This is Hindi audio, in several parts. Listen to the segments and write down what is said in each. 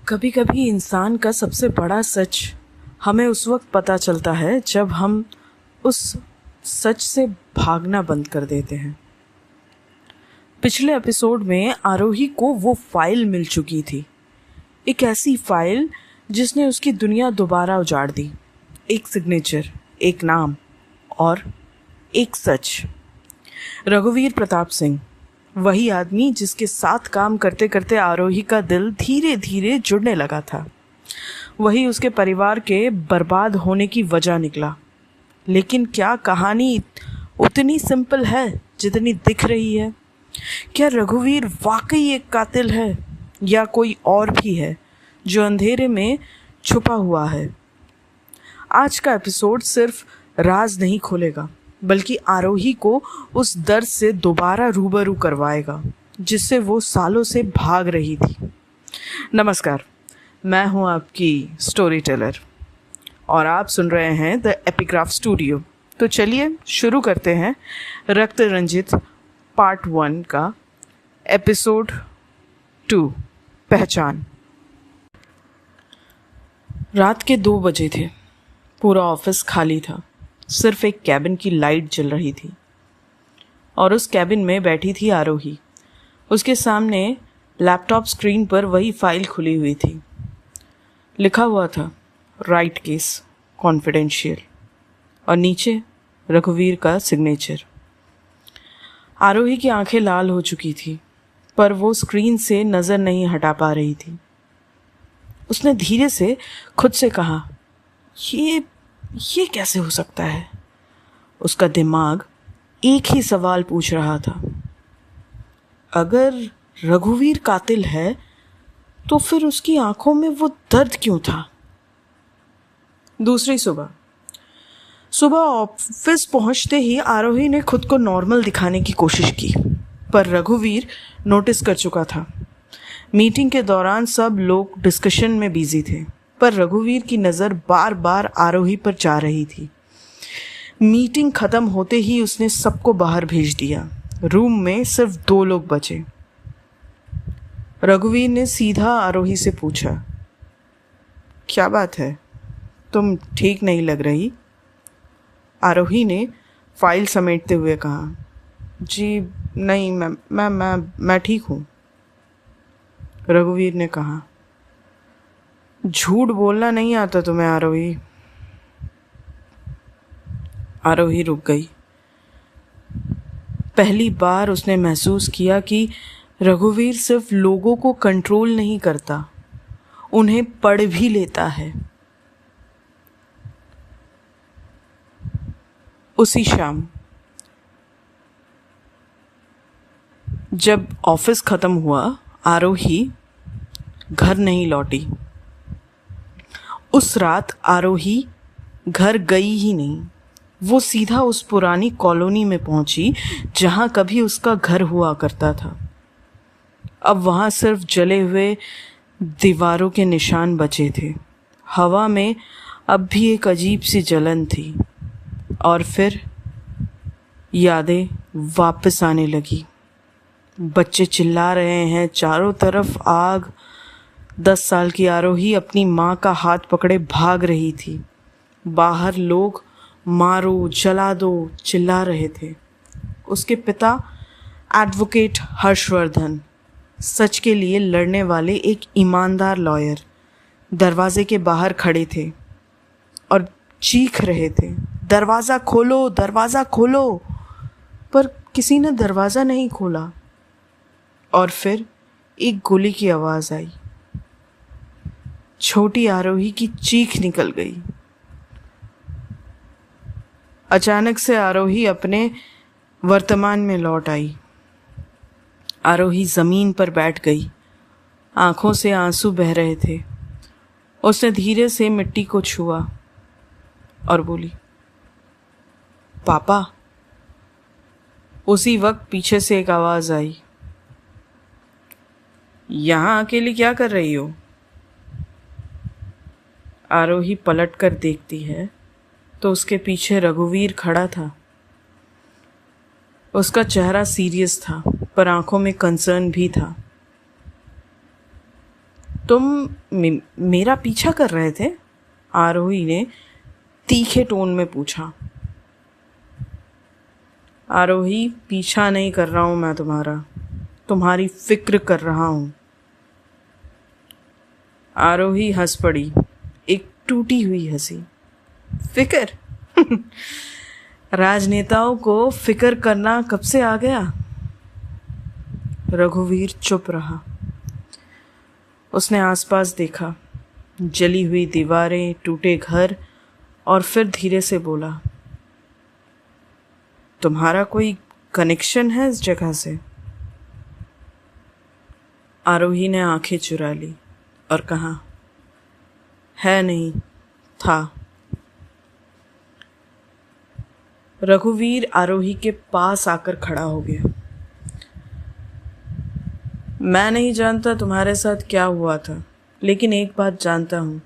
कभी कभी इंसान का सबसे बड़ा सच हमें उस वक्त पता चलता है जब हम उस सच से भागना बंद कर देते हैं। पिछले एपिसोड में आरोही को वो फाइल मिल चुकी थी, एक ऐसी फाइल जिसने उसकी दुनिया दोबारा उजाड़ दी। एक सिग्नेचर, एक नाम और एक सच। रघुवीर प्रताप सिंह, वही आदमी जिसके साथ काम करते करते आरोही का दिल धीरे धीरे जुड़ने लगा था। वही उसके परिवार के बर्बाद होने की वजह निकला। लेकिन क्या कहानी उतनी सिंपल है जितनी दिख रही है? क्या रघुवीर वाकई एक कातिल है या कोई और भी है जो अंधेरे में छुपा हुआ है? आज का एपिसोड सिर्फ राज नहीं खोलेगा, बल्कि आरोही को उस दर्द से दोबारा रूबरू करवाएगा जिससे वो सालों से भाग रही थी। नमस्कार, मैं हूं आपकी स्टोरी टेलर और आप सुन रहे हैं द एपिग्राफ स्टूडियो। तो चलिए शुरू करते हैं रक्त रंजित पार्ट 1 का एपिसोड 2, पहचान। रात के 2 बजे थे। पूरा ऑफिस खाली था। सिर्फ एक कैबिन की लाइट जल रही थी और उस कैबिन में बैठी थी आरोही। उसके सामने लैपटॉप स्क्रीन पर वही फाइल खुली हुई थी। लिखा हुआ था राइट केस कॉन्फिडेंशियल और नीचे रघुवीर का सिग्नेचर। आरोही की आंखें लाल हो चुकी थी, पर वो स्क्रीन से नज़र नहीं हटा पा रही थी। उसने धीरे से खुद से कहा, ये कैसे हो सकता है? उसका दिमाग एक ही सवाल पूछ रहा था, अगर रघुवीर कातिल है तो फिर उसकी आंखों में वो दर्द क्यों था? दूसरी सुबह ऑफिस पहुंचते ही आरोही ने खुद को नॉर्मल दिखाने की कोशिश की, पर रघुवीर नोटिस कर चुका था। मीटिंग के दौरान सब लोग डिस्कशन में बिजी थे, पर रघुवीर की नज़र बार बार आरोही पर जा रही थी। मीटिंग खत्म होते ही उसने सबको बाहर भेज दिया। रूम में सिर्फ 2 लोग बचे। रघुवीर ने सीधा आरोही से पूछा, क्या बात है, तुम ठीक नहीं लग रही? आरोही ने फाइल समेटते हुए कहा, जी नहीं, मैं ठीक हूँ। रघुवीर ने कहा, झूठ बोलना नहीं आता तुम्हें आरोही? आरोही रुक गई। पहली बार उसने महसूस किया कि रघुवीर सिर्फ लोगों को कंट्रोल नहीं करता, उन्हें पढ़ भी लेता है। उसी शाम जब ऑफिस खत्म हुआ, आरोही घर नहीं लौटी। उस रात आरोही घर गई ही नहीं। वो सीधा उस पुरानी कॉलोनी में पहुंची जहां कभी उसका घर हुआ करता था। अब वहां सिर्फ जले हुए दीवारों के निशान बचे थे। हवा में अब भी एक अजीब सी जलन थी और फिर यादें वापस आने लगी। बच्चे चिल्ला रहे हैं, चारों तरफ आग। 10 साल की आरोही अपनी माँ का हाथ पकड़े भाग रही थी। बाहर लोग मारो, जला दो चिल्ला रहे थे। उसके पिता एडवोकेट हर्षवर्धन, सच के लिए लड़ने वाले एक ईमानदार लॉयर, दरवाजे के बाहर खड़े थे और चीख रहे थे, दरवाज़ा खोलो, दरवाज़ा खोलो। पर किसी ने दरवाज़ा नहीं खोला और फिर एक गोली की आवाज़ आई। छोटी आरोही की चीख निकल गई। अचानक से आरोही अपने वर्तमान में लौट आई। आरोही ज़मीन पर बैठ गई। आंखों से आंसू बह रहे थे। उसने धीरे से मिट्टी को छुआ और बोली, पापा। उसी वक्त पीछे से एक आवाज़ आई, यहाँ अकेली क्या कर रही हो? आरोही पलट कर देखती है तो उसके पीछे रघुवीर खड़ा था। उसका चेहरा सीरियस था, पर आंखों में कंसर्न भी था। तुम मेरा पीछा कर रहे थे? आरोही ने तीखे टोन में पूछा। आरोही, पीछा नहीं कर रहा हूं मैं तुम्हारा, तुम्हारी फिक्र कर रहा हूं। आरोही हंस पड़ी, एक टूटी हुई हंसी। फिक्र? राजनेताओं को फिक्र करना कब से आ गया? रघुवीर चुप रहा। उसने आसपास देखा, जली हुई दीवारें, टूटे घर, और फिर धीरे से बोला, तुम्हारा कोई कनेक्शन है इस जगह से? आरोही ने आंखें चुरा ली और कहा, है नहीं, था। रघुवीर आरोही के पास आकर खड़ा हो गया। मैं नहीं जानता तुम्हारे साथ क्या हुआ था, लेकिन एक बात जानता हूं,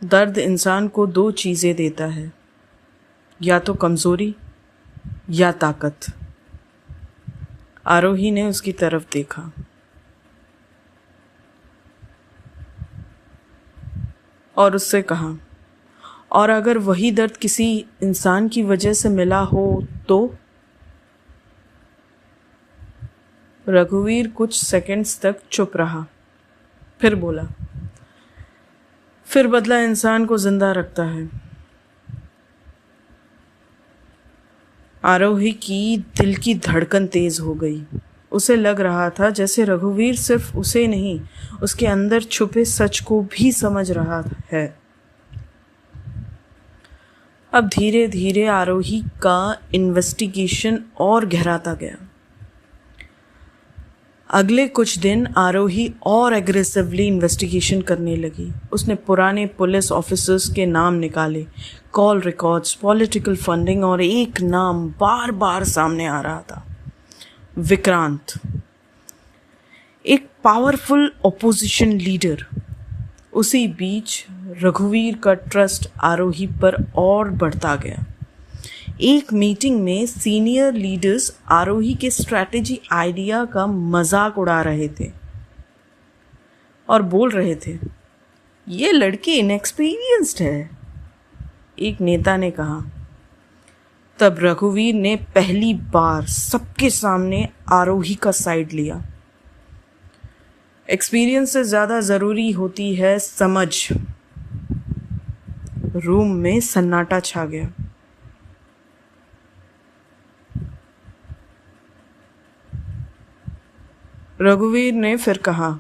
दर्द इंसान को दो चीजें देता है, या तो कमजोरी या ताकत। आरोही ने उसकी तरफ देखा। और उससे कहा, और अगर वही दर्द किसी इंसान की वजह से मिला हो तो? रघुवीर कुछ सेकंड्स तक चुप रहा, फिर बोला, फिर बदला इंसान को जिंदा रखता है। आरोही की दिल की धड़कन तेज हो गई। उसे लग रहा था जैसे रघुवीर सिर्फ उसे नहीं, उसके अंदर छुपे सच को भी समझ रहा है। अब धीरे धीरे आरोही का इन्वेस्टिगेशन और गहराता गया। अगले कुछ दिन आरोही और एग्रेसिवली इन्वेस्टिगेशन करने लगी। उसने पुराने पुलिस ऑफिसर्स के नाम निकाले, कॉल रिकॉर्ड्स, पॉलिटिकल फंडिंग, और एक नाम बार बार सामने आ रहा था, विक्रांत, एक पावरफुल ऑपोजिशन लीडर। उसी बीच रघुवीर का ट्रस्ट आरोही पर और बढ़ता गया। एक मीटिंग में सीनियर लीडर्स आरोही के स्ट्रैटेजी आइडिया का मजाक उड़ा रहे थे और बोल रहे थे, ये लड़की इनएक्सपीरियंस्ड है, एक नेता ने कहा। तब रघुवीर ने पहली बार सबके सामने आरोही का साइड लिया। एक्सपीरियंस से ज्यादा जरूरी होती है समझ। रूम में सन्नाटा छा गया। रघुवीर ने फिर कहा,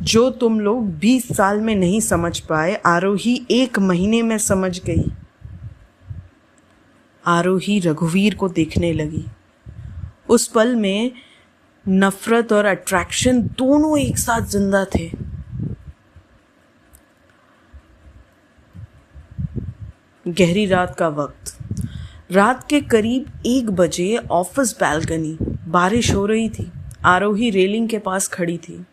जो तुम लोग 20 साल में नहीं समझ पाए, आरोही 1 महीने में समझ गई। आरोही रघुवीर को देखने लगी। उस पल में नफरत और अट्रैक्शन दोनों एक साथ जिंदा थे। गहरी रात का वक्त, रात के करीब 1 बजे, ऑफिस बैल्कनी, बारिश हो रही थी। आरोही रेलिंग के पास खड़ी थी।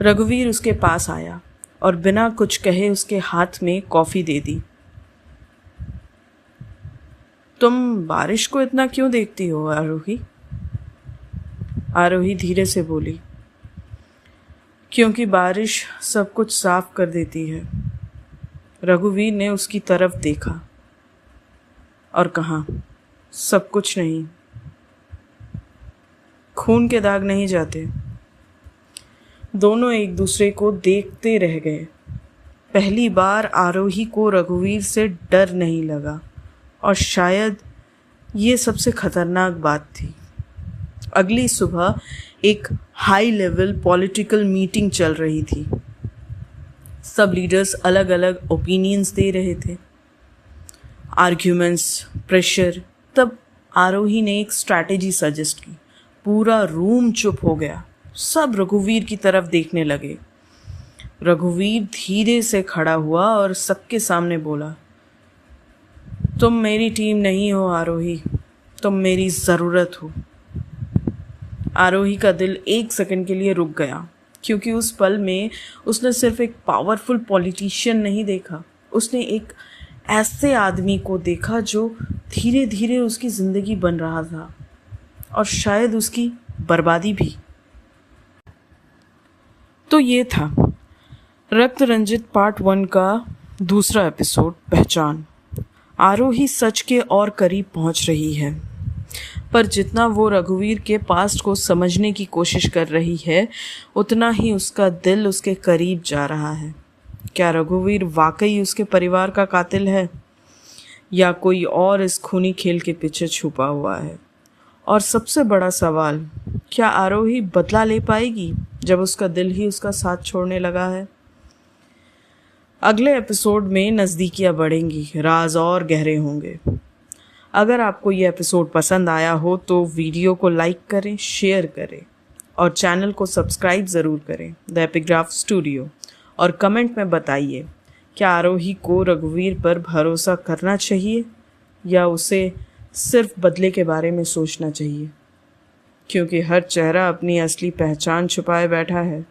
रघुवीर उसके पास आया और बिना कुछ कहे उसके हाथ में कॉफी दे दी। तुम बारिश को इतना क्यों देखती हो आरोही? आरोही धीरे से बोली, क्योंकि बारिश सब कुछ साफ कर देती है। रघुवीर ने उसकी तरफ देखा और कहा, सब कुछ नहीं, खून के दाग नहीं जाते। दोनों एक दूसरे को देखते रह गए। पहली बार आरोही को रघुवीर से डर नहीं लगा, और शायद ये सबसे खतरनाक बात थी। अगली सुबह एक हाई लेवल पॉलिटिकल मीटिंग चल रही थी। सब लीडर्स अलग अलग ओपिनियंस दे रहे थे, आर्ग्यूमेंट्स, प्रेशर। तब आरोही ने एक स्ट्रैटेजी सजेस्ट की। पूरा रूम चुप हो गया। सब रघुवीर की तरफ देखने लगे। रघुवीर धीरे से खड़ा हुआ और सबके सामने बोला, तुम मेरी टीम नहीं हो आरोही, तुम मेरी ज़रूरत हो। आरोही का दिल 1 सेकंड के लिए रुक गया, क्योंकि उस पल में उसने सिर्फ एक पावरफुल पॉलिटिशियन नहीं देखा, उसने एक ऐसे आदमी को देखा जो धीरे धीरे उसकी ज़िंदगी बन रहा था, और शायद उसकी बर्बादी भी। तो ये था रक्त रंजित पार्ट 1 का दूसरा एपिसोड, पहचान। आरोही सच के और करीब पहुंच रही है, पर जितना वो रघुवीर के पास्ट को समझने की कोशिश कर रही है, उतना ही उसका दिल उसके करीब जा रहा है। क्या रघुवीर वाकई उसके परिवार का कातिल है, या कोई और इस खूनी खेल के पीछे छुपा हुआ है? और सबसे बड़ा सवाल, क्या आरोही बदला ले पाएगी जब उसका दिल ही उसका साथ छोड़ने लगा है? अगले एपिसोड में नज़दीकियां बढ़ेंगी, राज और गहरे होंगे। अगर आपको ये एपिसोड पसंद आया हो तो वीडियो को लाइक करें, शेयर करें और चैनल को सब्सक्राइब ज़रूर करें, द एपिग्राफ स्टूडियो। और कमेंट में बताइए, क्या आरोही को रघुवीर पर भरोसा करना चाहिए या उसे सिर्फ बदले के बारे में सोचना चाहिए, क्योंकि हर चेहरा अपनी असली पहचान छुपाए बैठा है।